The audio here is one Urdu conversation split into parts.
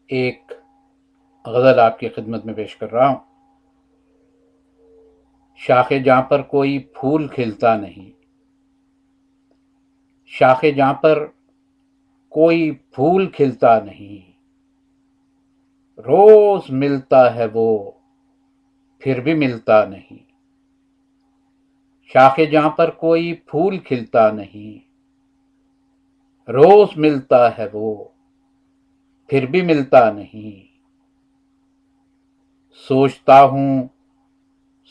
ایک غزل آپ کی خدمت میں پیش کر رہا ہوں۔ شاخ جاں پر کوئی پھول کھلتا نہیں، شاخ جاں پر کوئی پھول کھلتا نہیں، روز ملتا ہے وہ پھر بھی ملتا نہیں۔ شاخ جاں پر کوئی پھول کھلتا نہیں، روز ملتا ہے وہ پھر بھی ملتا نہیں۔ سوچتا ہوں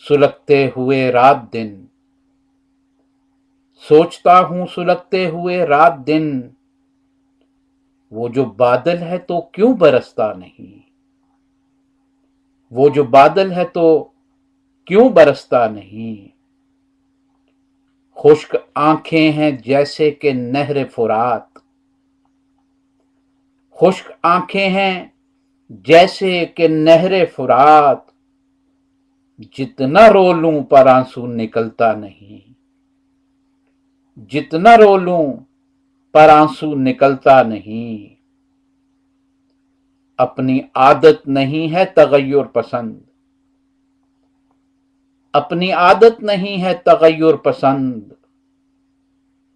سلگتے ہوئے رات دن، سوچتا ہوں سلگتے ہوئے رات دن، وہ جو بادل ہے تو کیوں برستا نہیں، وہ جو بادل ہے تو کیوں برستا نہیں۔ خشک آنکھیں ہیں جیسے کہ نہر فرات، خشک آنکھیں ہیں جیسے کہ نہر فرات، جتنا رو لوں پر آنسو نکلتا نہیں، جتنا رو لوں پر آنسو نکلتا نہیں۔ اپنی عادت نہیں ہے تغیر پسند، اپنی عادت نہیں ہے تغیر پسند،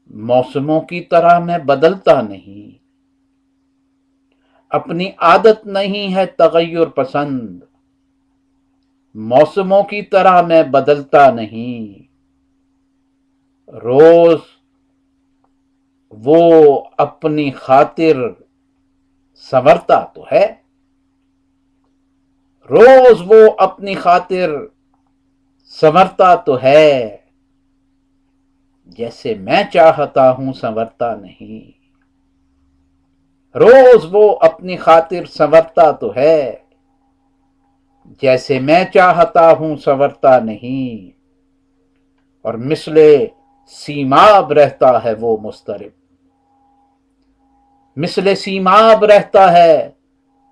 موسموں کی طرح میں بدلتا نہیں۔ اپنی عادت نہیں ہے تغیر پسند، موسموں کی طرح میں بدلتا نہیں۔ روز وہ اپنی خاطر سنورتا تو ہے، روز وہ اپنی خاطر سنورتا تو ہے، جیسے میں چاہتا ہوں سنورتا نہیں۔ روز وہ اپنی خاطر سنورتا تو ہے، جیسے میں چاہتا ہوں سنورتا نہیں۔ اور مثل سیماب رہتا ہے وہ مضطرب، مثل سیماب رہتا ہے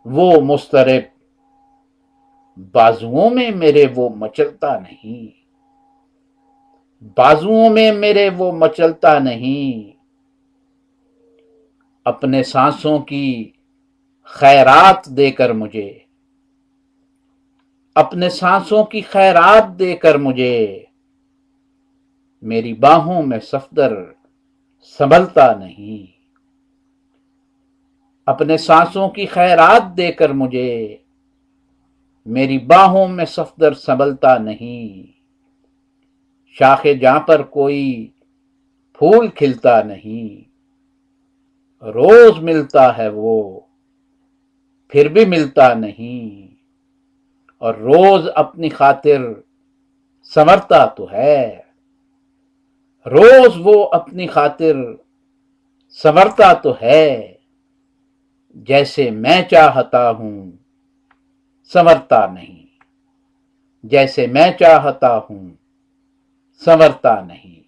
وہ مضطرب، بازوؤں میں میرے وہ مچلتا نہیں، بازوؤں میں میرے وہ مچلتا نہیں۔ اپنے سانسوں کی خیرات دے کر مجھے، اپنے سانسوں کی خیرات دے کر مجھے، میری باہوں میں صفدر سنبھلتا نہیں۔ اپنے سانسوں کی خیرات دے کر مجھے، میری باہوں میں صفدر سنبھلتا نہیں۔ شاخ جاں پر کوئی پھول کھلتا نہیں، روز ملتا ہے وہ پھر بھی ملتا نہیں۔ اور روز اپنی خاطر سنورتا تو ہے، روز وہ اپنی خاطر سنورتا تو ہے، جیسے میں چاہتا ہوں سنورتا نہیں، جیسے میں چاہتا ہوں سنورتا نہیں۔